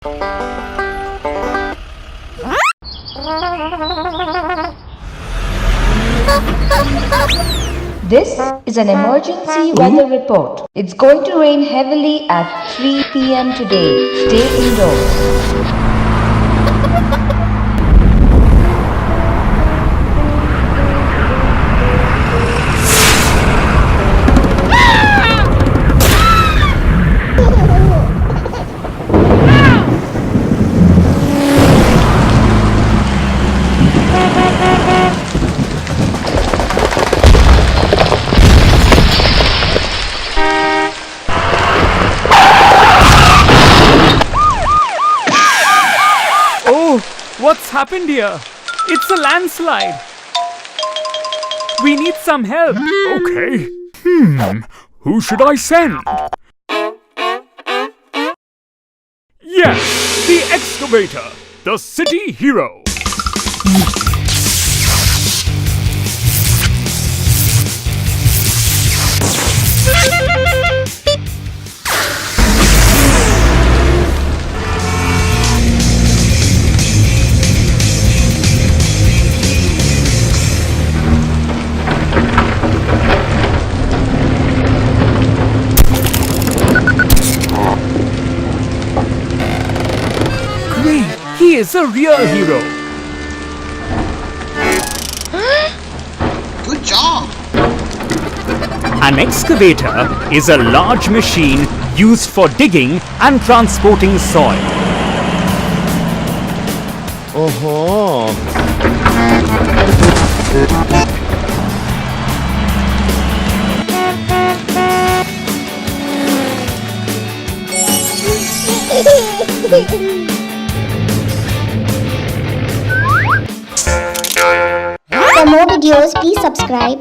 This is an emergency weather report. It's going to rain heavily at 3 p.m. today. Stay indoors. What's happened here? It's a landslide. We need some help. Okay. Who should I send? Yes, the excavator, the city hero. He is a real hero. Good job! An excavator is a large machine used for digging and transporting soil. For more videos, please subscribe.